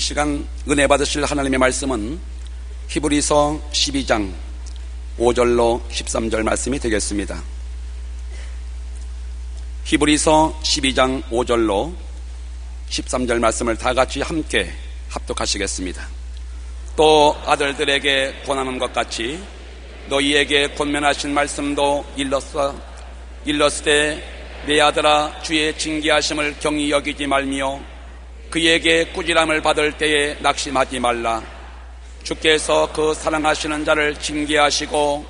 시간 은혜 받으실 하나님의 말씀은 히브리서 12장 5절로 13절 말씀이 되겠습니다. 히브리서 12장 5절로 13절 말씀을 다 같이 함께 합독하시겠습니다. 또 아들들에게 권하는 것 같이 너희에게 권면하신 말씀도 일렀으되 내 아들아 주의 징계하심을 경히 여기지 말며 그에게 꾸지람을 받을 때에 낙심하지 말라. 주께서 그 사랑하시는 자를 징계하시고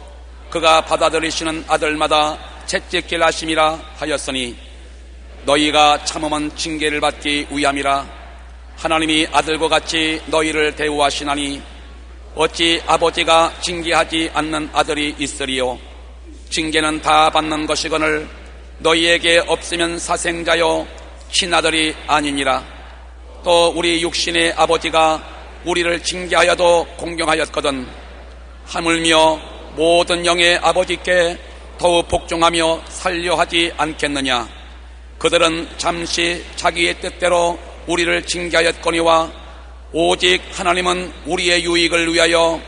그가 받아들이시는 아들마다 채찍질 하심이라 하였으니 너희가 참으면 징계를 받기 위함이라. 하나님이 아들과 같이 너희를 대우하시나니 어찌 아버지가 징계하지 않는 아들이 있으리요. 징계는 다 받는 것이거늘 너희에게 없으면 사생자요 친아들이 아니니라. 또 우리 육신의 아버지가 우리를 징계하여도 공경하였거든 하물며 모든 영의 아버지께 더욱 복종하며 살려하지 않겠느냐. 그들은 잠시 자기의 뜻대로 우리를 징계하였거니와 오직 하나님은 우리의 유익을 위하여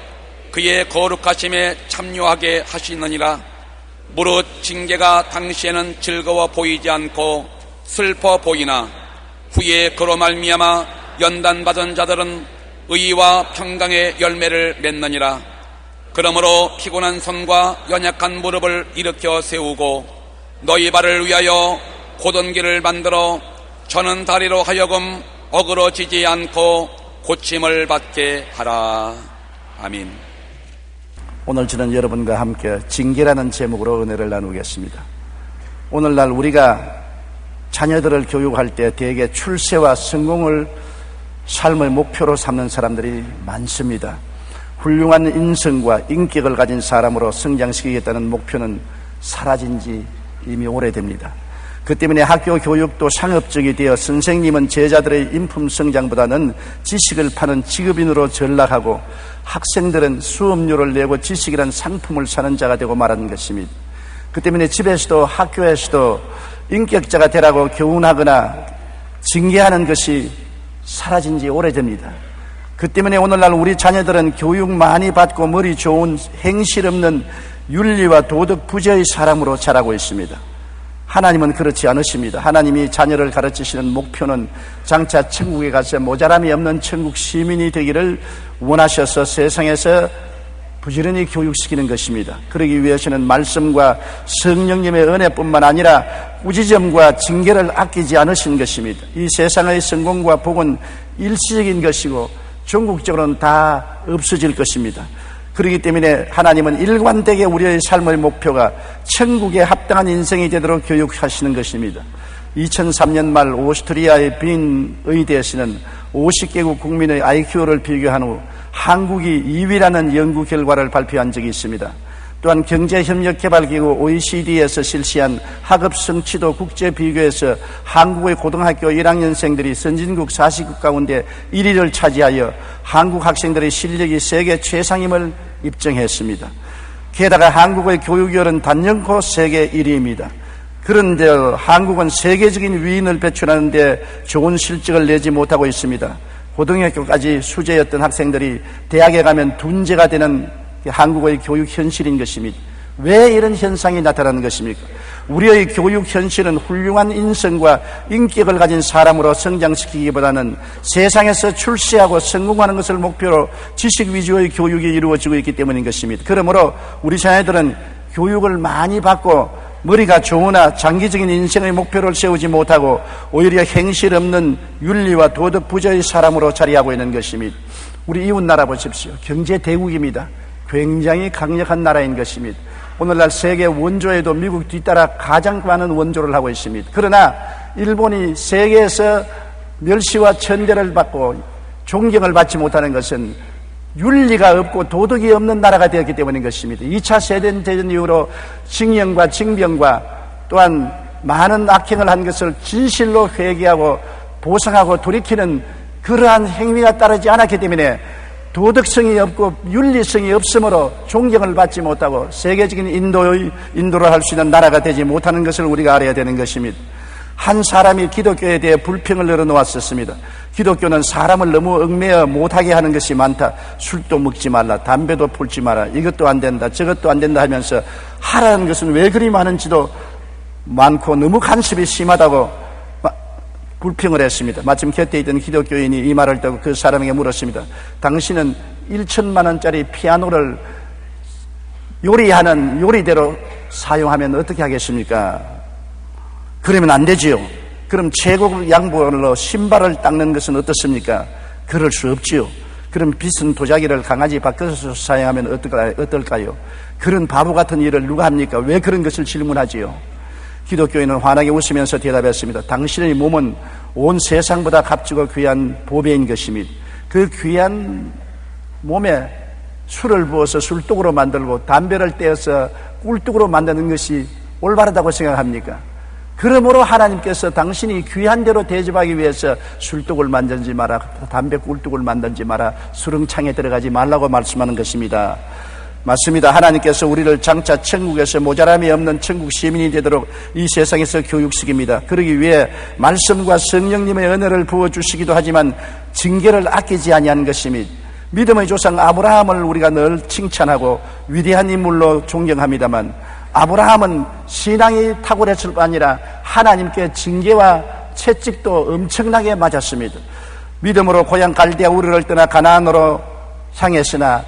그의 거룩하심에 참여하게 하시느니라. 무릇 징계가 당시에는 즐거워 보이지 않고 슬퍼 보이나 후에 그로 말미암아 연단받은 자들은 의와 평강의 열매를 맺느니라. 그러므로 피곤한 손과 연약한 무릎을 일으켜 세우고 너희 발을 위하여 곧은 길을 만들어 저는 다리로 하여금 어그러지지 않고 고침을 받게 하라. 아멘. 오늘 저는 여러분과 함께 징계라는 제목으로 은혜를 나누겠습니다. 오늘날 우리가 자녀들을 교육할 때 대개 출세와 성공을 삶의 목표로 삼는 사람들이 많습니다. 훌륭한 인성과 인격을 가진 사람으로 성장시키겠다는 목표는 사라진 지 이미 오래됩니다. 그 때문에 학교 교육도 상업적이 되어 선생님은 제자들의 인품 성장보다는 지식을 파는 직업인으로 전락하고 학생들은 수업료를 내고 지식이란 상품을 사는 자가 되고 말하는 것입니다. 그 때문에 집에서도 학교에서도 인격자가 되라고 교훈하거나 징계하는 것이 사라진 지 오래됩니다. 그 때문에 오늘날 우리 자녀들은 교육 많이 받고 머리 좋은 행실 없는 윤리와 도덕 부재의 사람으로 자라고 있습니다. 하나님은 그렇지 않으십니다. 하나님이 자녀를 가르치시는 목표는 장차 천국에 가서 모자람이 없는 천국 시민이 되기를 원하셔서 세상에서 부지런히 교육시키는 것입니다. 그러기 위해서는 말씀과 성령님의 은혜뿐만 아니라 꾸지점과 징계를 아끼지 않으신 것입니다. 이 세상의 성공과 복은 일시적인 것이고 종국적으로는 다 없어질 것입니다. 그렇기 때문에 하나님은 일관되게 우리의 삶의 목표가 천국에 합당한 인생이 되도록 교육하시는 것입니다. 2003년 말 오스트리아의 빈 의대에서는 50개국 국민의 IQ를 비교한 후 한국이 2위라는 연구 결과를 발표한 적이 있습니다. 또한 경제협력개발기구 OECD에서 실시한 학업 성취도 국제 비교에서 한국의 고등학교 1학년생들이 선진국 40국 가운데 1위를 차지하여 한국 학생들의 실력이 세계 최상임을 입증했습니다. 게다가 한국의 교육열은 단연코 세계 1위입니다. 그런데 한국은 세계적인 위인을 배출하는데 좋은 실적을 내지 못하고 있습니다. 고등학교까지 수재였던 학생들이 대학에 가면 둔재가 되는 한국의 교육 현실인 것입니다. 왜 이런 현상이 나타나는 것입니까? 우리의 교육 현실은 훌륭한 인성과 인격을 가진 사람으로 성장시키기보다는 세상에서 출세하고 성공하는 것을 목표로 지식 위주의 교육이 이루어지고 있기 때문인 것입니다. 그러므로 우리 자녀들은 교육을 많이 받고 머리가 좋으나 장기적인 인생의 목표를 세우지 못하고 오히려 행실 없는 윤리와 도덕 부재의 사람으로 자리하고 있는 것입니다. 우리 이웃 나라 보십시오. 경제 대국입니다. 굉장히 강력한 나라인 것입니다. 오늘날 세계 원조에도 미국 뒤따라 가장 많은 원조를 하고 있습니다. 그러나 일본이 세계에서 멸시와 천대를 받고 존경을 받지 못하는 것은 윤리가 없고 도덕이 없는 나라가 되었기 때문인 것입니다. 2차 세계대전 이후로 징용과 징병과 또한 많은 악행을 한 것을 진실로 회개하고 보상하고 돌이키는 그러한 행위가 따르지 않았기 때문에 도덕성이 없고 윤리성이 없으므로 존경을 받지 못하고 세계적인 인도를 할 수 있는 나라가 되지 못하는 것을 우리가 알아야 되는 것입니다. 한 사람이 기독교에 대해 불평을 늘어놓았었습니다. 기독교는 사람을 너무 얽매여 못하게 하는 것이 많다. 술도 먹지 말라, 담배도 풀지 마라, 이것도 안 된다, 저것도 안 된다 하면서 하라는 것은 왜 그리 많은지도 많고 너무 간섭이 심하다고 불평을 했습니다. 마침 곁에 있던 기독교인이 이 말을 듣고 그 사람에게 물었습니다. 당신은 1천만 원짜리 피아노를 요리하는 요리대로 사용하면 어떻게 하겠습니까? 그러면 안 되지요. 그럼 최고급 양보로 신발을 닦는 것은 어떻습니까? 그럴 수 없지요. 그럼 빗은 도자기를 강아지 밖에서 사용하면 어떨까요? 그런 바보 같은 일을 누가 합니까? 왜 그런 것을 질문하지요? 기독교인은 환하게 웃으면서 대답했습니다. 당신의 몸은 온 세상보다 값지고 귀한 보배인 것입니다. 그 귀한 몸에 술을 부어서 술독으로 만들고 담배를 떼어서 꿀독으로 만드는 것이 올바르다고 생각합니까? 그러므로 하나님께서 당신이 귀한 대로 대접하기 위해서 술독을 만들지 마라, 담배 꿀독을 만들지 마라, 수렁창에 들어가지 말라고 말씀하는 것입니다. 맞습니다. 하나님께서 우리를 장차 천국에서 모자람이 없는 천국 시민이 되도록 이 세상에서 교육시킵니다. 그러기 위해 말씀과 성령님의 은혜를 부어주시기도 하지만 징계를 아끼지 아니하는 것입니다. 믿음의 조상 아브라함을 우리가 늘 칭찬하고 위대한 인물로 존경합니다만 아브라함은 신앙이 탁월했을 뿐 아니라 하나님께 징계와 채찍도 엄청나게 맞았습니다. 믿음으로 고향 갈대아 우르를 떠나 가나안으로 향했으나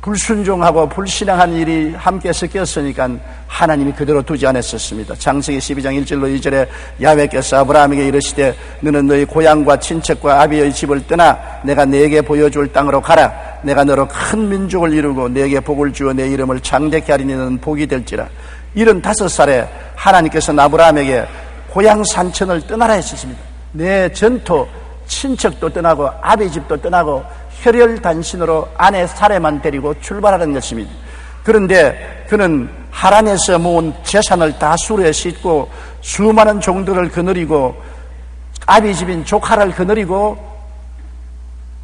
불순종하고 불신앙한 일이 함께 섞였으니까 하나님이 그대로 두지 않았었습니다. 창세기 12장 1절로 2절에 야훼께서 아브라함에게 이르시되 너는 너희 고향과 친척과 아비의 집을 떠나 내가 네게 보여줄 땅으로 가라. 내가 너로 큰 민족을 이루고 네게 복을 주어 내 이름을 창대케 하리니 너는 복이 될지라. 75살에 하나님께서 아브라함에게 고향 산천을 떠나라 했었습니다. 내 전토 친척도 떠나고 아비 집도 떠나고 혈혈단신으로 아내 사례만 데리고 출발하는 것입니다. 그런데 그는 하란에서 모은 재산을 다 수레에 싣고 수많은 종들을 거느리고 아비 집인 조카를 거느리고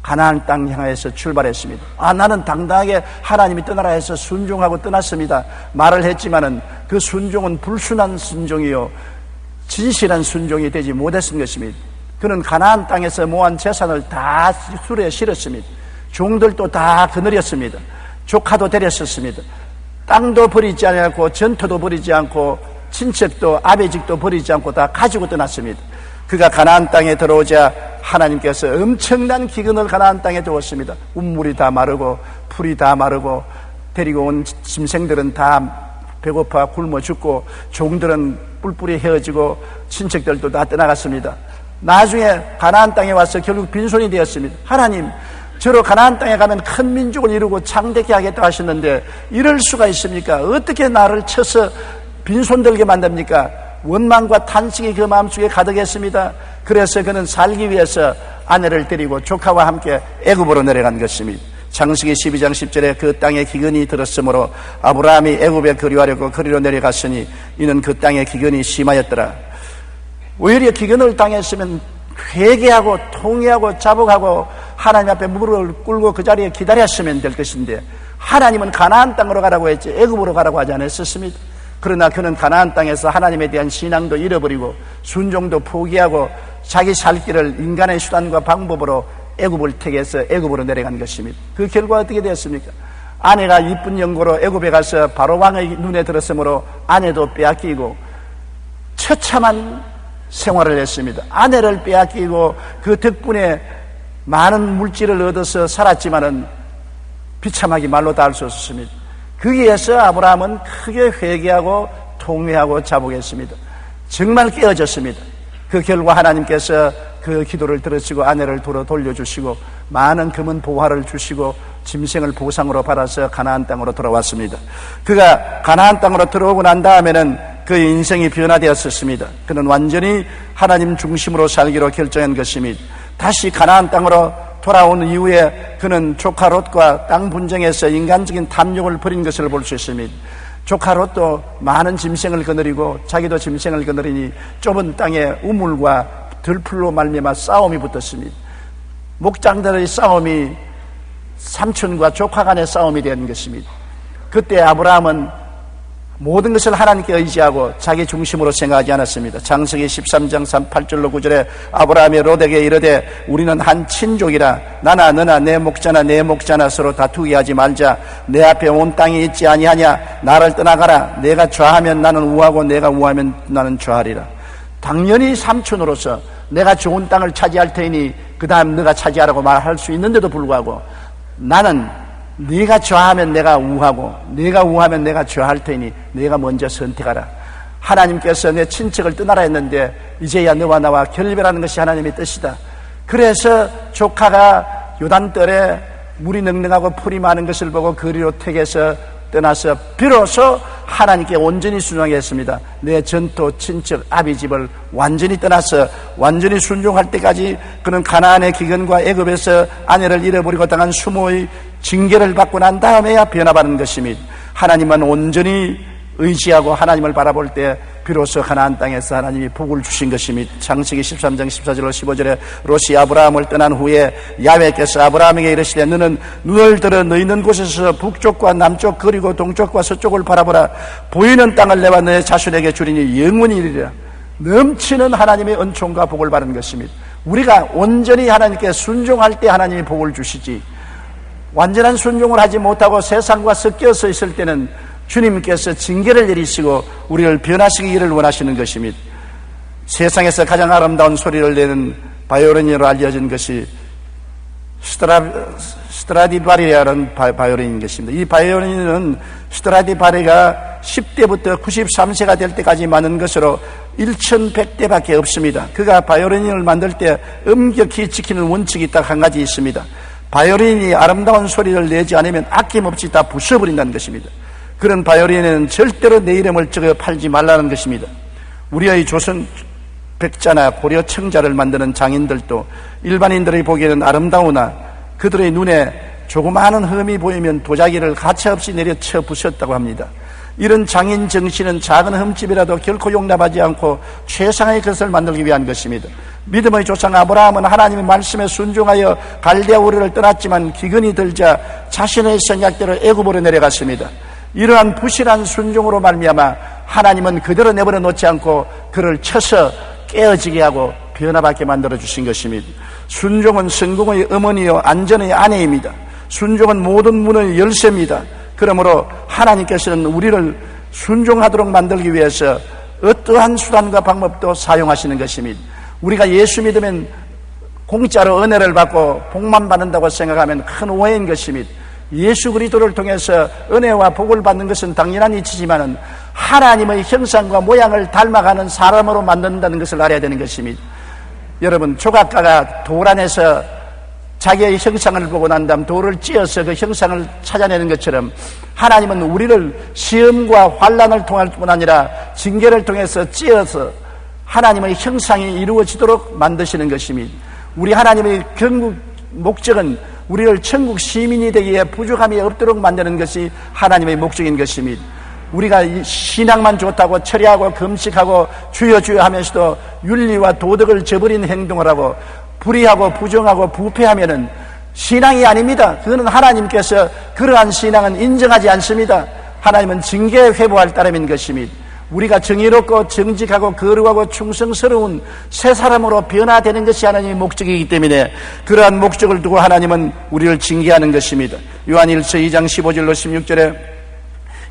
가나안 땅 향해서 출발했습니다. 나는 당당하게 하나님이 떠나라 해서 순종하고 떠났습니다. 말을 했지만은 그 순종은 불순한 순종이요 진실한 순종이 되지 못했던 것입니다. 그는 가나안 땅에서 모은 재산을 다 수레에 실었습니다. 종들도 다 거느렸습니다. 조카도 데렸었습니다. 땅도 버리지 않고 전토도 버리지 않고 친척도 아베직도 버리지 않고 다 가지고 떠났습니다. 그가 가나안 땅에 들어오자 하나님께서 엄청난 기근을 가나안 땅에 두었습니다. 운물이 다 마르고 풀이 다 마르고 데리고 온 짐승들은 다 배고파 굶어 죽고 종들은 뿔뿔이 헤어지고 친척들도 다 떠나갔습니다. 나중에 가나안 땅에 와서 결국 빈손이 되었습니다. 하나님, 저로 가나안 땅에 가면 큰 민족을 이루고 창대케 하겠다 하셨는데 이럴 수가 있습니까? 어떻게 나를 쳐서 빈손 들게 만듭니까? 원망과 탄식이 그 마음속에 가득했습니다. 그래서 그는 살기 위해서 아내를 데리고 조카와 함께 애굽으로 내려간 것입니다. 창세기 12장 10절에 그 땅에 기근이 들었으므로 아브라함이 애굽에 거류하려고 거리로 내려갔으니 이는 그 땅에 기근이 심하였더라. 오히려 기근을 당했으면 회개하고 통회하고 자복하고 하나님 앞에 무릎을 꿇고 그 자리에 기다렸으면 될 것인데 하나님은 가나안 땅으로 가라고 했지 애굽으로 가라고 하지 않았었습니다. 그러나 그는 가나안 땅에서 하나님에 대한 신앙도 잃어버리고 순종도 포기하고 자기 살 길을 인간의 수단과 방법으로 애굽을 택해서 애굽으로 내려간 것입니다. 그 결과 어떻게 되었습니까? 아내가 이쁜 연고로 애굽에 가서 바로 왕의 눈에 들었으므로 아내도 빼앗기고 처참한 생활을 했습니다. 아내를 빼앗기고 그 덕분에 많은 물질을 얻어서 살았지만은 비참하기 말로 다 할 수 없었습니다. 거기에서 아브라함은 크게 회개하고 통회하고 자복했습니다. 정말 깨어졌습니다. 그 결과 하나님께서 그 기도를 들으시고 아내를 돌려주시고 많은 금은 보화를 주시고 짐승을 보상으로 받아서 가나안 땅으로 돌아왔습니다. 그가 가나안 땅으로 들어오고 난 다음에는 그의 인생이 변화되었습니다. 그는 완전히 하나님 중심으로 살기로 결정한 것입니다. 다시 가나안 땅으로 돌아온 이후에 그는 조카 롯과 땅 분쟁에서 인간적인 탐욕을 벌인 것을 볼 수 있습니다. 조카 롯도 많은 짐승을 거느리고 자기도 짐승을 거느리니 좁은 땅에 우물과 들풀로 말미암아 싸움이 붙었습니다. 목장들의 싸움이 삼촌과 조카 간의 싸움이 된 것입니다. 그때 아브라함은 모든 것을 하나님께 의지하고 자기 중심으로 생각하지 않았습니다. 창세기 13장 8절로 9절에 아브라함이 롯에게 이르되 우리는 한 친족이라 나나 너나 내 목자나 내 목자나 서로 다투게 하지 말자. 내 앞에 온 땅이 있지 아니하냐. 나를 떠나가라. 내가 좌하면 나는 우하고 내가 우하면 나는 좌하리라. 당연히 삼촌으로서 내가 좋은 땅을 차지할 테니 그 다음 너가 차지하라고 말할 수 있는데도 불구하고 나는 네가 좌하면 내가 우하고 네가 우하면 내가 좌할 테니 네가 먼저 선택하라. 하나님께서 내 친척을 떠나라 했는데 이제야 너와 나와 결별하는 것이 하나님의 뜻이다. 그래서 조카가 요단떨에 물이 넉넉하고 풀이 많은 것을 보고 그리로 택해서 떠나서 비로소 하나님께 온전히 순종하게 했습니다. 내 전토 친척 아비 집을 완전히 떠나서 완전히 순종할 때까지 그는 가나안의 기근과 애굽에서 아내를 잃어버리고 당한 수모의 징계를 받고 난 다음에야 변화받는 것입니다. 하나님은 온전히 의지하고 하나님을 바라볼 때 비로소 가나안 땅에서 하나님이 복을 주신 것입니다. 창세기 13장 14절로 15절에 롯이 아브라함을 떠난 후에 야훼께서 아브라함에게 이르시되 너는 눈을 들어 너 있는 곳에서 북쪽과 남쪽 그리고 동쪽과 서쪽을 바라보라. 보이는 땅을 내와 너의 자손에게 주리니 영원히 이르리라. 넘치는 하나님의 은총과 복을 받는 것입니다. 우리가 온전히 하나님께 순종할 때 하나님이 복을 주시지, 완전한 순종을 하지 못하고 세상과 섞여서 있을 때는 주님께서 징계를 내리시고 우리를 변화시키기를 원하시는 것입니다. 세상에서 가장 아름다운 소리를 내는 바이올린으로 알려진 것이 스트라디바리라는 바이올린인 것입니다. 이 바이올린은 스트라디바리가 10대부터 93세가 될 때까지 많은 것으로 1100대밖에 없습니다. 그가 바이올린을 만들 때 엄격히 지키는 원칙이 딱 한 가지 있습니다. 바이올린이 아름다운 소리를 내지 않으면 아낌없이 다 부숴버린다는 것입니다. 그런 바이올린에는 절대로 내 이름을 적어 팔지 말라는 것입니다. 우리의 조선 백자나 고려 청자를 만드는 장인들도 일반인들이 보기에는 아름다우나 그들의 눈에 조그마한 흠이 보이면 도자기를 가차없이 내려쳐 부쉈다고 합니다. 이런 장인 정신은 작은 흠집이라도 결코 용납하지 않고 최상의 것을 만들기 위한 것입니다. 믿음의 조상 아브라함은 하나님의 말씀에 순종하여 갈대아 우르를 떠났지만 기근이 들자 자신의 생각대로 애굽으로 내려갔습니다. 이러한 부실한 순종으로 말미암아 하나님은 그대로 내버려 놓지 않고 그를 쳐서 깨어지게 하고 변화받게 만들어 주신 것입니다. 순종은 성공의 어머니요 안전의 아내입니다. 순종은 모든 문의 열쇠입니다. 그러므로 하나님께서는 우리를 순종하도록 만들기 위해서 어떠한 수단과 방법도 사용하시는 것입니다. 우리가 예수 믿으면 공짜로 은혜를 받고 복만 받는다고 생각하면 큰 오해인 것입니다. 예수 그리스도를 통해서 은혜와 복을 받는 것은 당연한 이치지만은 하나님의 형상과 모양을 닮아가는 사람으로 만든다는 것을 알아야 되는 것입니다. 여러분, 조각가가 돌 안에서 자기의 형상을 보고 난 다음 돌을 찧어서 그 형상을 찾아내는 것처럼 하나님은 우리를 시험과 환난을 통할 뿐 아니라 징계를 통해서 찧어서 하나님의 형상이 이루어지도록 만드시는 것입니다. 우리 하나님의 결국 목적은 우리를 천국 시민이 되기에 부족함이 없도록 만드는 것이 하나님의 목적인 것입니다. 우리가 신앙만 좋다고 철야하고 금식하고 주여 주여 하면서도 윤리와 도덕을 저버린 행동을 하고 불의하고 부정하고 부패하면은 신앙이 아닙니다. 그거는 하나님께서 그러한 신앙은 인정하지 않습니다. 하나님은 징계에 회부할 따름인 것입니다. 우리가 정의롭고 정직하고 거룩하고 충성스러운 새 사람으로 변화되는 것이 하나님의 목적이기 때문에 그러한 목적을 두고 하나님은 우리를 징계하는 것입니다. 요한일서 2장 15절로 16절에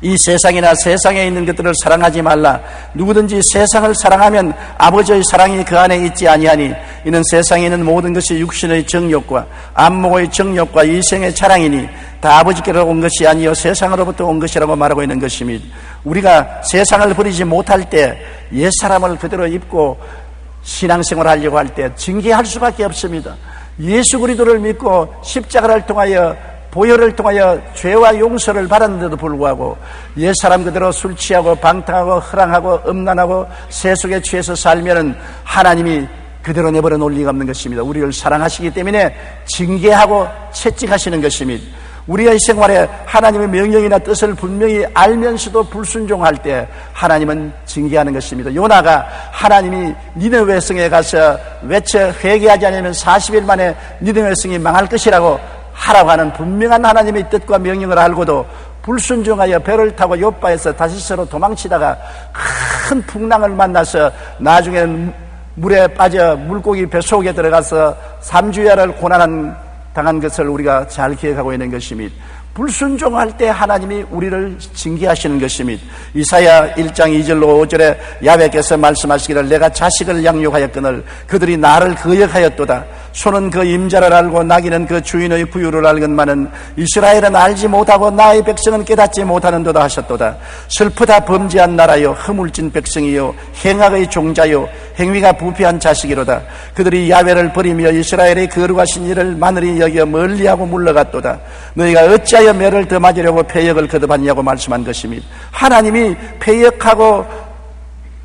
이 세상이나 세상에 있는 것들을 사랑하지 말라. 누구든지 세상을 사랑하면 아버지의 사랑이 그 안에 있지 아니하니 이는 세상에 있는 모든 것이 육신의 정욕과 안목의 정욕과 이생의 자랑이니 다 아버지께로 온 것이 아니요 세상으로부터 온 것이라고 말하고 있는 것입니다. 우리가 세상을 버리지 못할 때 옛사람을 그대로 입고 신앙생활을 하려고 할 때 징계할 수밖에 없습니다. 예수 그리스도를 믿고 십자가를 통하여 보혈을 통하여 죄와 용서를 받았는데도 불구하고 옛사람 그대로 술 취하고 방탕하고 허랑하고 음란하고 세속에 취해서 살면은 하나님이 그대로 내버려 놓을 리가 없는 것입니다. 우리를 사랑하시기 때문에 징계하고 채찍하시는 것입니다. 우리의 생활에 하나님의 명령이나 뜻을 분명히 알면서도 불순종할 때 하나님은 징계하는 것입니다. 요나가 하나님이 니느웨 성에 가서 외쳐 회개하지 않으면 40일 만에 니느웨 성이 망할 것이라고 하라고 하는 분명한 하나님의 뜻과 명령을 알고도 불순종하여 배를 타고 요바에서 다시스로 도망치다가 큰 풍랑을 만나서 나중에는 물에 빠져 물고기 뱃속에 들어가서 3주야를 고난 당한 것을 우리가 잘 기억하고 있는 것입니다. 불순종할 때 하나님이 우리를 징계하시는 것입니다. 이사야 1장 2절로 5절에 야훼께서 말씀하시기를 내가 자식을 양육하였거늘 그들이 나를 거역하였도다. 소는 그 임자를 알고 나귀는 그 주인의 부유를 알건만은 이스라엘은 알지 못하고 나의 백성은 깨닫지 못하는도다 하셨도다. 슬프다 범죄한 나라요 허물진 백성이요 행악의 종자요 행위가 부패한 자식이로다. 그들이 야훼를 버리며 이스라엘의 거룩하신 이를 마늘이 여겨 멀리하고 물러갔도다. 너희가 어찌하여 매를 더 맞으려고 패역을 거듭하냐고 말씀한 것입니다. 하나님이 패역하고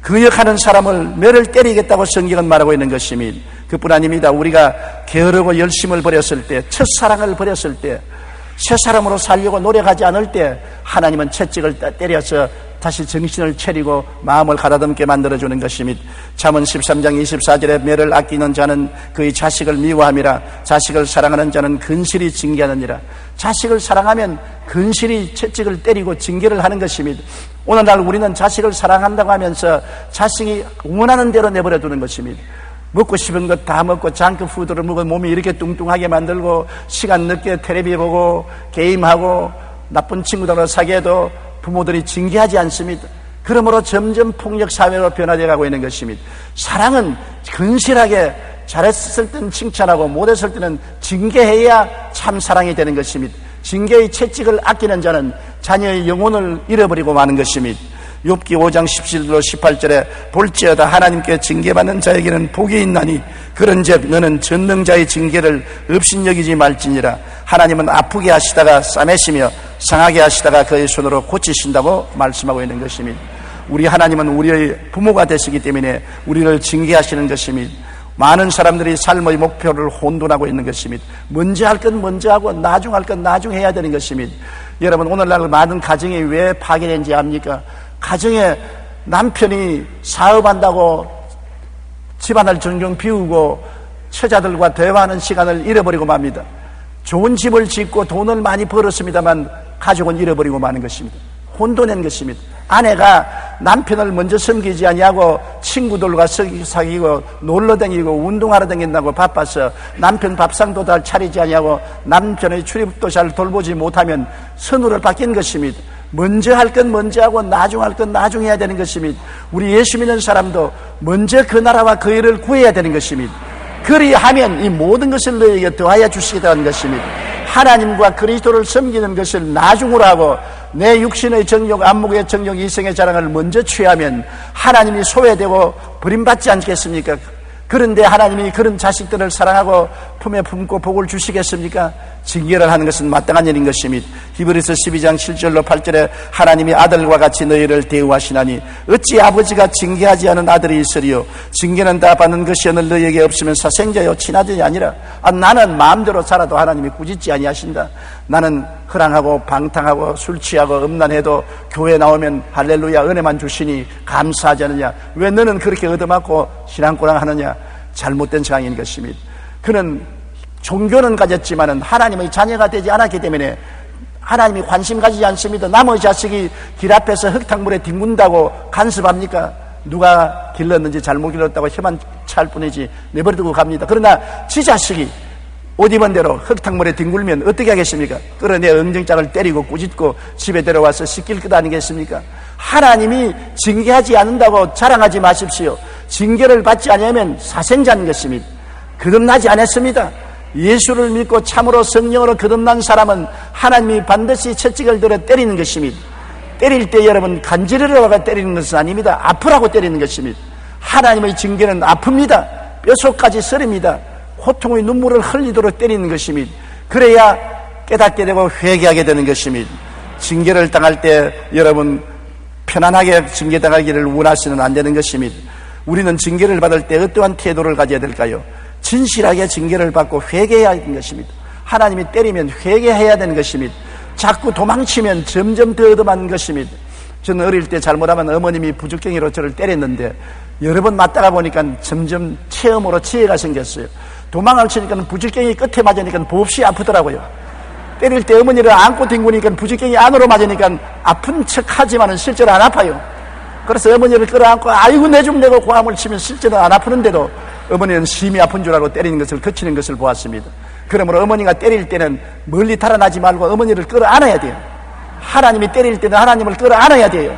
거역하는 사람을 매를 때리겠다고 성경은 말하고 있는 것입니다. 그뿐 아닙니다. 우리가 게으르고 열심을 버렸을 때, 첫사랑을 버렸을 때, 새 사람으로 살려고 노력하지 않을 때 하나님은 채찍을 때려서 다시 정신을 차리고 마음을 가다듬게 만들어주는 것입니다. 잠언 13장 24절에 매를 아끼는 자는 그의 자식을 미워함이라. 자식을 사랑하는 자는 근실히 징계하느니라. 자식을 사랑하면 근실히 채찍을 때리고 징계를 하는 것입니다. 오늘날 우리는 자식을 사랑한다고 하면서 자식이 원하는 대로 내버려 두는 것입니다. 먹고 싶은 것 다 먹고 장크푸드를 먹어 몸이 이렇게 뚱뚱하게 만들고 시간 늦게 텔레비 보고 게임하고 나쁜 친구들하고 사귀어도 부모들이 징계하지 않습니다. 그러므로 점점 폭력 사회로 변화되어 가고 있는 것입니다. 사랑은 근실하게 잘했을 때는 칭찬하고 못했을 때는 징계해야 참 사랑이 되는 것입니다. 징계의 채찍을 아끼는 자는 자녀의 영혼을 잃어버리고 마는 것입니다. 욥기 5장 17절 18절에 볼지어다 하나님께 징계받는 자에게는 복이 있나니 그런즉 너는 전능자의 징계를 업신여기지 말지니라. 하나님은 아프게 하시다가 싸매시며 상하게 하시다가 그의 손으로 고치신다고 말씀하고 있는 것입니다. 우리 하나님은 우리의 부모가 되시기 때문에 우리를 징계하시는 것입니다. 많은 사람들이 삶의 목표를 혼돈하고 있는 것입니다. 먼저 할 건 먼저 하고 나중 할 건 나중 해야 되는 것입니다. 여러분, 오늘날 많은 가정이 왜 파괴된지 압니까? 가정에 남편이 사업한다고 집안을 정정 비우고 처자들과 대화하는 시간을 잃어버리고 맙니다. 좋은 집을 짓고 돈을 많이 벌었습니다만 가족은 잃어버리고 마는 것입니다. 혼돈된 것입니다. 아내가 남편을 먼저 섬기지 아니하고 친구들과 사귀고 놀러다니고 운동하러 다닌다고 바빠서 남편 밥상도 잘 차리지 아니하고 남편의 출입도 잘 돌보지 못하면 선우를 바뀐 것입니다. 먼저 할 건 먼저 하고 나중 할 건 나중 해야 되는 것입니다. 우리 예수 믿는 사람도 먼저 그 나라와 그 일을 구해야 되는 것입니다. 그리하면 이 모든 것을 너에게 더하여 주시겠다는 것입니다. 하나님과 그리스도를 섬기는 것을 나중으로 하고 내 육신의 정욕, 안목의 정욕, 이성의 자랑을 먼저 취하면 하나님이 소외되고 버림받지 않겠습니까? 그런데 하나님이 그런 자식들을 사랑하고 품에 품고 복을 주시겠습니까? 징계를 하는 것은 마땅한 일인 것입니다. 히브리서 12장 7절로 8절에 하나님이 아들과 같이 너희를 대우하시나니 어찌 아버지가 징계하지 않은 아들이 있으리요. 징계는 다 받는 것이 오늘 너희에게 없으면 사생자요 친아들이 아니라 나는 마음대로 살아도 하나님이 꾸짖지 아니하신다. 나는 허랑하고 방탕하고 술 취하고 음란해도 교회 나오면 할렐루야 은혜만 주시니 감사하지 않느냐. 왜 너는 그렇게 얻어맞고 신앙고랑 하느냐. 잘못된 상황인 것입니다. 그는 종교는 가졌지만은 하나님의 자녀가 되지 않았기 때문에 하나님이 관심 가지지 않습니다. 남의 자식이 길 앞에서 흙탕물에 뒹군다고 간섭합니까? 누가 길렀는지 잘못 길렀다고 혀만 찰 뿐이지 내버려두고 갑니다. 그러나 지 자식이 옷 입은 대로 흙탕물에 뒹굴면 어떻게 하겠습니까? 끌어내 엉덩장을 때리고 꾸짖고 집에 데려와서 씻길 것 아니겠습니까? 하나님이 징계하지 않는다고 자랑하지 마십시오. 징계를 받지 않으면 사생자인 것입니다. 거듭나지 않았습니다. 예수를 믿고 참으로 성령으로 거듭난 사람은 하나님이 반드시 채찍을 들어 때리는 것입니다. 때릴 때 여러분 간지러려고 때리는 것은 아닙니다. 아프라고 때리는 것입니다. 하나님의 징계는 아픕니다. 뼛속까지 썰입니다. 고통의 눈물을 흘리도록 때리는 것입니다. 그래야 깨닫게 되고 회개하게 되는 것입니다. 징계를 당할 때 여러분 편안하게 징계당하기를 원하시는 안 되는 것입니다. 우리는 징계를 받을 때 어떠한 태도를 가져야 될까요? 진실하게 징계를 받고 회개해야 하는 것입니다. 하나님이 때리면 회개해야 되는 것입니다. 자꾸 도망치면 점점 더 얻어맞는 것입니다. 저는 어릴 때 잘못하면 어머님이 부죽갱이로 저를 때렸는데 여러 번 맞다가 보니까 점점 체험으로 지혜가 생겼어요. 도망을 치니까 부죽갱이 끝에 맞으니까 몹시 아프더라고요. 때릴 때 어머니를 안고 뒹구니까 부직경이 안으로 맞으니까 아픈 척 하지만은 실제로 안 아파요. 그래서 어머니를 끌어안고 아이고 내 좀 내고 고함을 치면 실제로 안 아프는데도 어머니는 심히 아픈 줄 알고 때리는 것을 그치는 것을 보았습니다. 그러므로 어머니가 때릴 때는 멀리 달아나지 말고 어머니를 끌어안아야 돼요. 하나님이 때릴 때는 하나님을 끌어안아야 돼요.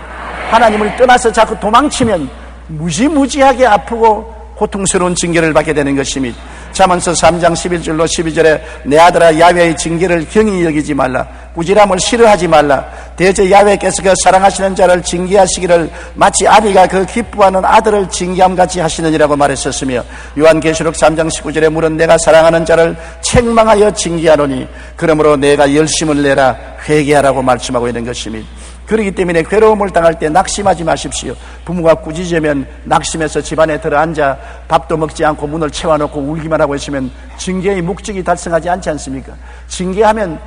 하나님을 떠나서 자꾸 도망치면 무지무지하게 아프고 고통스러운 징계를 받게 되는 것입니다. 잠언서 3장 11절로 12절에 내 아들아 야훼의 징계를 경히 여기지 말라. 꾸지람을 싫어하지 말라. 대저 야훼께서 그 사랑하시는 자를 징계하시기를 마치 아비가 그 기뻐하는 아들을 징계함같이 하시느니라고 말했었으며, 요한계시록 3장 19절에 물은 내가 사랑하는 자를 책망하여 징계하노니 그러므로 내가 열심을 내라 회개하라고 말씀하고 있는 것입니다. 그렇기 때문에 괴로움을 당할 때 낙심하지 마십시오. 부모가 꾸짖으면 낙심해서 집안에 들어앉아 밥도 먹지 않고 문을 채워놓고 울기만 하고 있으면 징계의 목적이 달성하지 않지 않습니까? 징계하면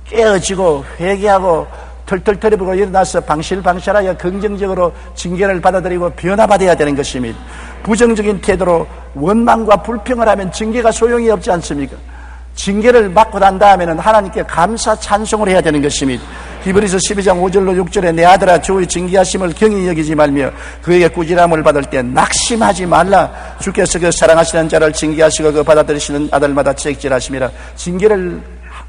깨어지고 회개하고 털털 털어보고 일어나서 방실방실하여 긍정적으로 징계를 받아들이고 변화받아야 되는 것입니다. 부정적인 태도로 원망과 불평을 하면 징계가 소용이 없지 않습니까? 징계를 받고 난 다음에는 하나님께 감사 찬송을 해야 되는 것입니다. 히브리서 12장 5절로 6절에 내 아들아 주의 징계하심을 경히 여기지 말며 그에게 꾸지람을 받을 때 낙심하지 말라. 주께서 그 사랑하시는 자를 징계하시고 그 받아들이시는 아들마다 책질하심이라. 징계를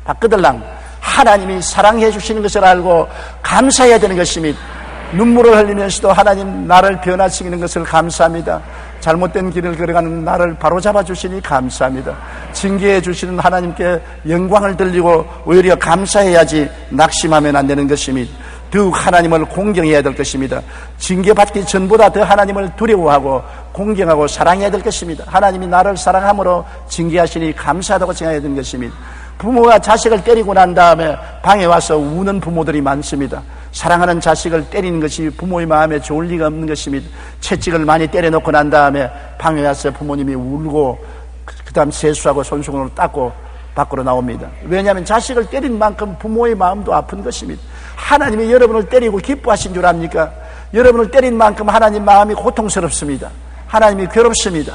받거들랑 하나님이 사랑해 주시는 것을 알고 감사해야 되는 것입니다. 눈물을 흘리면서도 하나님 나를 변화시키는 것을 감사합니다. 잘못된 길을 걸어가는 나를 바로잡아 주시니 감사합니다. 징계해 주시는 하나님께 영광을 돌리고 오히려 감사해야지 낙심하면 안 되는 것입니다. 더욱 하나님을 공경해야 될 것입니다. 징계받기 전보다 더 하나님을 두려워하고 공경하고 사랑해야 될 것입니다. 하나님이 나를 사랑함으로 징계하시니 감사하다고 생각해야 되는 것입니다. 부모가 자식을 때리고 난 다음에 방에 와서 우는 부모들이 많습니다. 사랑하는 자식을 때리는 것이 부모의 마음에 좋을 리가 없는 것입니다. 채찍을 많이 때려놓고 난 다음에 방에 와서 부모님이 울고 그 다음 세수하고 손수건으로 닦고 밖으로 나옵니다. 왜냐하면 자식을 때린 만큼 부모의 마음도 아픈 것입니다. 하나님이 여러분을 때리고 기뻐하신 줄 압니까? 여러분을 때린 만큼 하나님 마음이 고통스럽습니다. 하나님이 괴롭습니다.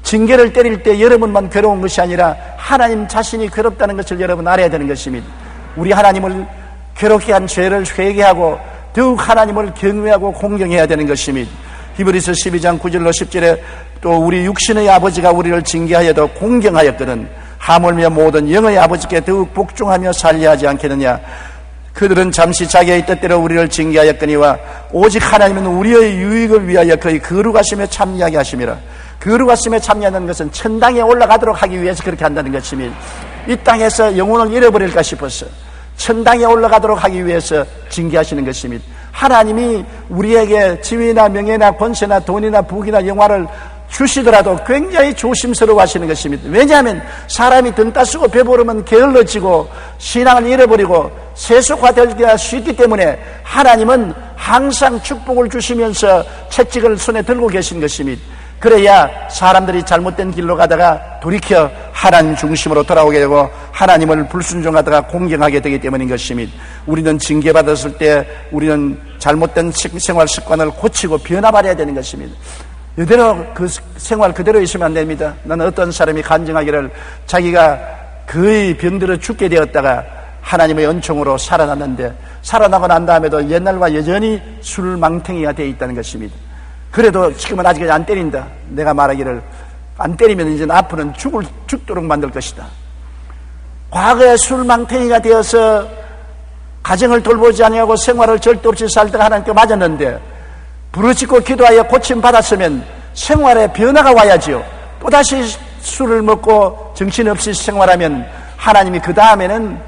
징계를 때릴 때 여러분만 괴로운 것이 아니라 하나님 자신이 괴롭다는 것을 여러분 알아야 되는 것입니다. 우리 하나님을 괴롭게 한 죄를 회개하고 더욱 하나님을 경외하고 공경해야 되는 것입니다. 히브리서 12장 9절로 10절에 또 우리 육신의 아버지가 우리를 징계하여도 공경하였거든 하물며 모든 영의 아버지께 더욱 복종하며 살려 하지 않겠느냐. 그들은 잠시 자기의 뜻대로 우리를 징계하였거니와 오직 하나님은 우리의 유익을 위하여 그의 거룩하심에 참여하게 하심이라. 거룩하심에 참여하는 것은 천당에 올라가도록 하기 위해서 그렇게 한다는 것입니다. 이 땅에서 영혼을 잃어버릴까 싶어서 천당에 올라가도록 하기 위해서 징계하시는 것입니다. 하나님이 우리에게 지위나 명예나 권세나 돈이나 부귀나 영화를 주시더라도 굉장히 조심스러워 하시는 것입니다. 왜냐하면 사람이 등 따쓰고 배부르면 게을러지고 신앙을 잃어버리고 세속화되기가 쉽기 때문에 하나님은 항상 축복을 주시면서 채찍을 손에 들고 계신 것입니다. 그래야 사람들이 잘못된 길로 가다가 돌이켜 하나님 중심으로 돌아오게 되고 하나님을 불순종하다가 공경하게 되기 때문인 것입니다. 우리는 징계받았을 때 우리는 잘못된 생활 습관을 고치고 변화받아야 되는 것입니다. 이대로 그 생활 그대로 있으면 안 됩니다. 나는 어떤 사람이 간증하기를 자기가 거의 병들어 죽게 되었다가 하나님의 은총으로 살아났는데 살아나고 난 다음에도 옛날과 여전히 술망탱이가 되어 있다는 것입니다. 그래도 지금은 아직 안 때린다. 내가 말하기를 안 때리면 이제 앞으로는 죽도록 만들 것이다. 과거에 술망탱이가 되어서 가정을 돌보지 아니하고 생활을 절대 없이 살다가 하나님께 맞았는데 부르짖고 기도하여 고침받았으면 생활에 변화가 와야지요. 또다시 술을 먹고 정신없이 생활하면 하나님이 그 다음에는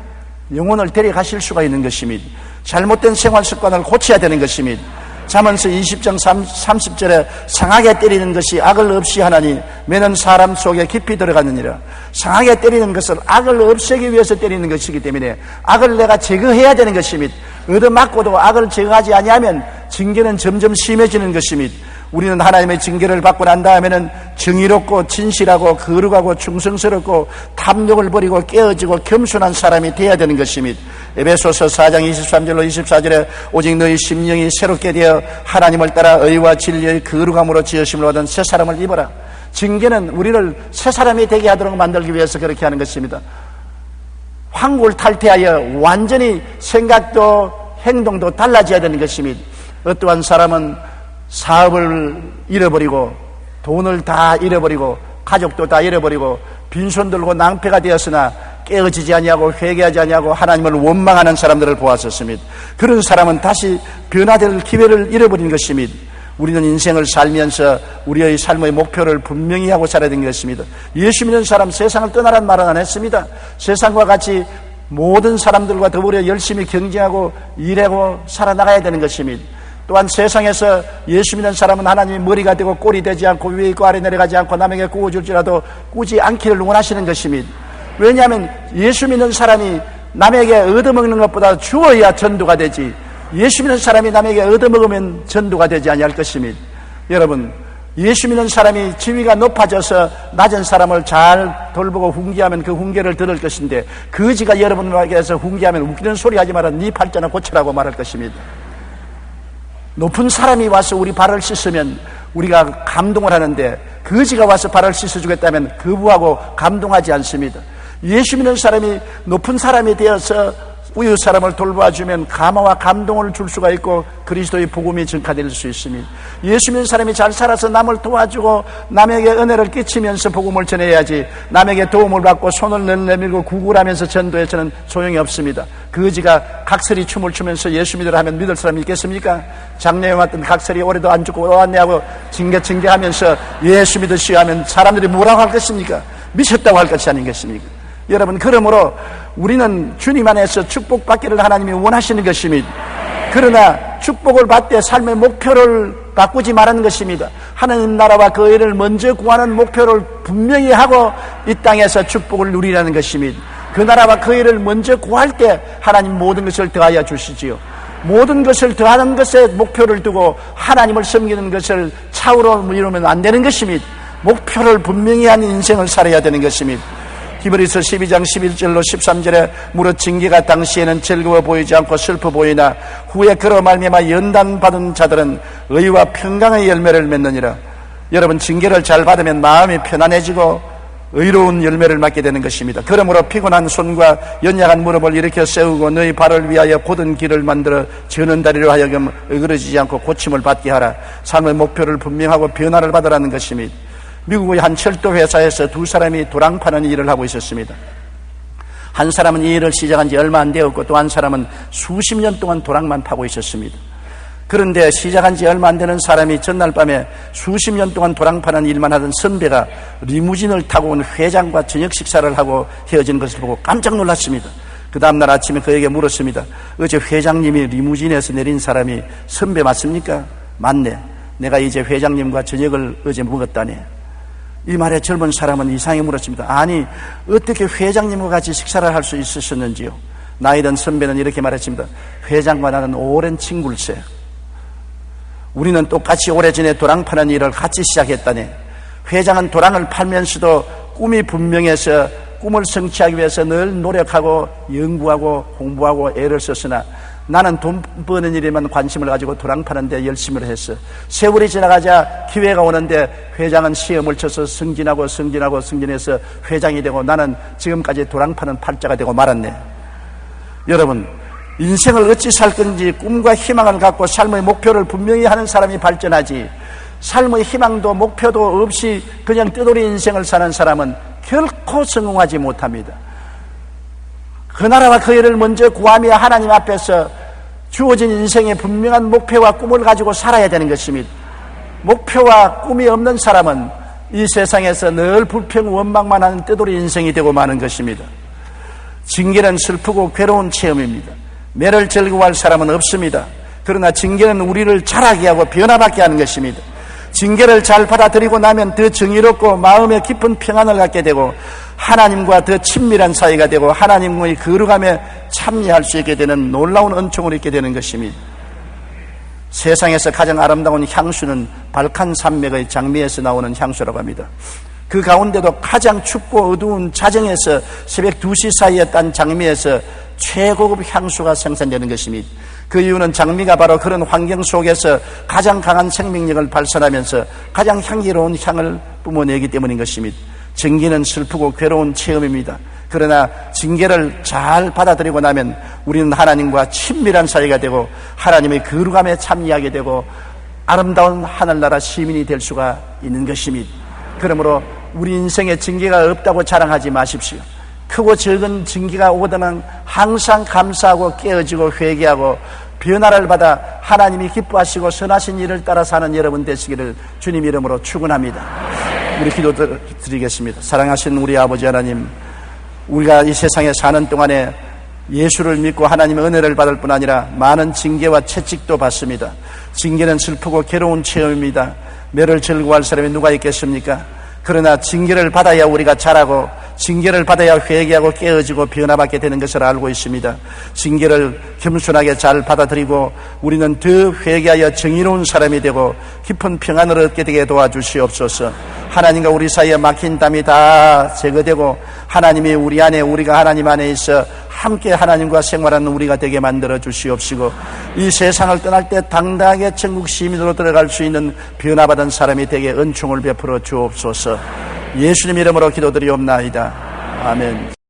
영혼을 데려가실 수가 있는 것입니다. 잘못된 생활 습관을 고쳐야 되는 것입니다. 잠언서 20장 30절에 상하게 때리는 것이 악을 없이 하나니 매는 사람 속에 깊이 들어가느니라. 상하게 때리는 것을 악을 없애기 위해서 때리는 것이기 때문에 악을 내가 제거해야 되는 것입니다. 얻어맞고도 악을 제거하지 아니하면 징계는 점점 심해지는 것입니다. 우리는 하나님의 징계를 받고 난 다음에는 정의롭고 진실하고 거룩하고 충성스럽고 탐욕을 버리고 깨어지고 겸손한 사람이 되어야 되는 것입니다. 에베소서 4장 23절로 24절에 오직 너희 심령이 새롭게 되어 하나님을 따라 의와 진리의 거룩함으로 지으심을 얻은 새 사람을 입어라. 징계는 우리를 새 사람이 되게 하도록 만들기 위해서 그렇게 하는 것입니다. 한국을 탈퇴하여 완전히 생각도 행동도 달라져야 되는 것입니다. 어떠한 사람은 사업을 잃어버리고 돈을 다 잃어버리고 가족도 다 잃어버리고 빈손 들고 낭패가 되었으나 깨어지지 아니하고 회개하지 아니하고 하나님을 원망하는 사람들을 보았었습니다. 그런 사람은 다시 변화될 기회를 잃어버린 것입니다. 우리는 인생을 살면서 우리의 삶의 목표를 분명히 하고 살아야 되는 것입니다. 예수 믿는 사람 세상을 떠나라는 말은 안 했습니다. 세상과 같이 모든 사람들과 더불어 열심히 경쟁하고 일하고 살아나가야 되는 것입니다. 또한 세상에서 예수 믿는 사람은 하나님이 머리가 되고 꼴이 되지 않고 위에 있고 아래 내려가지 않고 남에게 꾸어줄지라도 꾸지 않기를 원하시는 것입니다. 왜냐하면 예수 믿는 사람이 남에게 얻어먹는 것보다 주어야 전도가 되지, 예수 믿는 사람이 남에게 얻어먹으면 전도가 되지 아니할 것입니다. 여러분, 예수 믿는 사람이 지위가 높아져서 낮은 사람을 잘 돌보고 훈계하면 그 훈계를 들을 것인데, 거지가 여러분에게서 훈계하면 웃기는 소리 하지 마라, 네 팔자나 고쳐라고 말할 것입니다. 높은 사람이 와서 우리 발을 씻으면 우리가 감동을 하는데, 거지가 와서 발을 씻어주겠다면 거부하고 감동하지 않습니다. 예수 믿는 사람이 높은 사람이 되어서 우유 사람을 돌봐주면 감화와 감동을 줄 수가 있고 그리스도의 복음이 전파될 수 있습니다. 예수 믿는 사람이 잘 살아서 남을 도와주고 남에게 은혜를 끼치면서 복음을 전해야지, 남에게 도움을 받고 손을 내밀고 구걸하면서 전도해서는 소용이 없습니다. 거지가 각설이 춤을 추면서 예수 믿으라 하면 믿을 사람이 있겠습니까? 장래에 왔던 각설이 올해도 안 죽고 왔네 하고 징계하면서 예수 믿으시오 하면 사람들이 뭐라고 할 것입니까? 미쳤다고 할 것이 아닌 것입니까? 여러분, 그러므로 우리는 주님 안에서 축복받기를 하나님이 원하시는 것입니다. 그러나 축복을 받되 삶의 목표를 바꾸지 말라는 것입니다. 하나님 나라와 그 의를 먼저 구하는 목표를 분명히 하고 이 땅에서 축복을 누리라는 것입니다. 그 나라와 그 의를 먼저 구할 때 하나님 모든 것을 더하여 주시지요. 모든 것을 더하는 것에 목표를 두고 하나님을 섬기는 것을 차후로 이루면 안 되는 것입니다. 목표를 분명히 한 인생을 살아야 되는 것입니다. 히브리서 12장 11절로 13절에 무릇 징계가 당시에는 즐거워 보이지 않고 슬퍼 보이나 후에 그로 말미암아 연단받은 자들은 의와 평강의 열매를 맺느니라. 여러분, 징계를 잘 받으면 마음이 편안해지고 의로운 열매를 맺게 되는 것입니다. 그러므로 피곤한 손과 연약한 무릎을 일으켜 세우고 너희 발을 위하여 곧은 길을 만들어 저는 다리로 하여금 어그러지지 않고 고침을 받게 하라. 삶의 목표를 분명하고 변화를 받으라는 것입니다. 미국의 한 철도 회사에서 두 사람이 도랑 파는 일을 하고 있었습니다. 한 사람은 이 일을 시작한 지 얼마 안 되었고 또 한 사람은 수십 년 동안 도랑만 파고 있었습니다. 그런데 시작한 지 얼마 안 되는 사람이 전날 밤에 수십 년 동안 도랑 파는 일만 하던 선배가 리무진을 타고 온 회장과 저녁 식사를 하고 헤어진 것을 보고 깜짝 놀랐습니다. 그 다음날 아침에 그에게 물었습니다. 어제 회장님이 리무진에서 내린 사람이 선배 맞습니까? 맞네. 내가 이제 회장님과 저녁을 어제 먹었다네. 이 말에 젊은 사람은 이상하게 물었습니다. 아니, 어떻게 회장님과 같이 식사를 할 수 있으셨는지요? 나이 든 선배는 이렇게 말했습니다. 회장과 나는 오랜 친구일세. 우리는 똑같이 오래전에 도랑 파는 일을 같이 시작했다네. 회장은 도랑을 팔면서도 꿈이 분명해서 꿈을 성취하기 위해서 늘 노력하고 연구하고 공부하고 애를 썼으나 나는 돈 버는 일에만 관심을 가지고 도랑 파는 데 열심히 했어. 세월이 지나가자 기회가 오는데 회장은 시험을 쳐서 승진해서 회장이 되고 나는 지금까지 도랑 파는 팔자가 되고 말았네. 여러분, 인생을 어찌 살 건지 꿈과 희망을 갖고 삶의 목표를 분명히 하는 사람이 발전하지, 삶의 희망도 목표도 없이 그냥 뜨돌이 인생을 사는 사람은 결코 성공하지 못합니다. 그 나라와 그 일을 먼저 구하며 하나님 앞에서 주어진 인생의 분명한 목표와 꿈을 가지고 살아야 되는 것입니다. 목표와 꿈이 없는 사람은 이 세상에서 늘 불평 원망만 하는 뜨돌이 인생이 되고 마는 것입니다. 징계는 슬프고 괴로운 체험입니다. 매를 즐거워할 사람은 없습니다. 그러나 징계는 우리를 자라게 하고 변화받게 하는 것입니다. 징계를 잘 받아들이고 나면 더 정의롭고 마음에 깊은 평안을 갖게 되고 하나님과 더 친밀한 사이가 되고 하나님의 거룩함에 참여할 수 있게 되는 놀라운 은총을 입게 되는 것입니다. 세상에서 가장 아름다운 향수는 발칸 산맥의 장미에서 나오는 향수라고 합니다. 그 가운데도 가장 춥고 어두운 자정에서 새벽 2시 사이에 딴 장미에서 최고급 향수가 생산되는 것입니다. 그 이유는 장미가 바로 그런 환경 속에서 가장 강한 생명력을 발산하면서 가장 향기로운 향을 뿜어내기 때문인 것입니다. 징계는 슬프고 괴로운 체험입니다. 그러나 징계를 잘 받아들이고 나면 우리는 하나님과 친밀한 사이가 되고 하나님의 거룩함에 참여하게 되고 아름다운 하늘나라 시민이 될 수가 있는 것입니다. 그러므로 우리 인생에 징계가 없다고 자랑하지 마십시오. 크고 적은 징계가 오거든 항상 감사하고 깨어지고 회개하고 변화를 받아 하나님이 기뻐하시고 선하신 일을 따라 사는 여러분 되시기를 주님 이름으로 축원합니다. 우리 기도드리겠습니다. 사랑하신 우리 아버지 하나님, 우리가 이 세상에 사는 동안에 예수를 믿고 하나님의 은혜를 받을 뿐 아니라 많은 징계와 채찍도 받습니다. 징계는 슬프고 괴로운 체험입니다. 매를 즐거워할 사람이 누가 있겠습니까? 그러나 징계를 받아야 우리가 자라고 징계를 받아야 회개하고 깨어지고 변화받게 되는 것을 알고 있습니다. 징계를 겸손하게 잘 받아들이고 우리는 더 회개하여 정의로운 사람이 되고 깊은 평안을 얻게 되게 도와주시옵소서. 하나님과 우리 사이에 막힌 담이 다 제거되고 하나님이 우리 안에 우리가 하나님 안에 있어 함께 하나님과 생활하는 우리가 되게 만들어 주시옵시고 이 세상을 떠날 때 당당하게 천국 시민으로 들어갈 수 있는 변화받은 사람이 되게 은총을 베풀어 주옵소서. 예수님 이름으로 기도드리옵나이다. 아멘.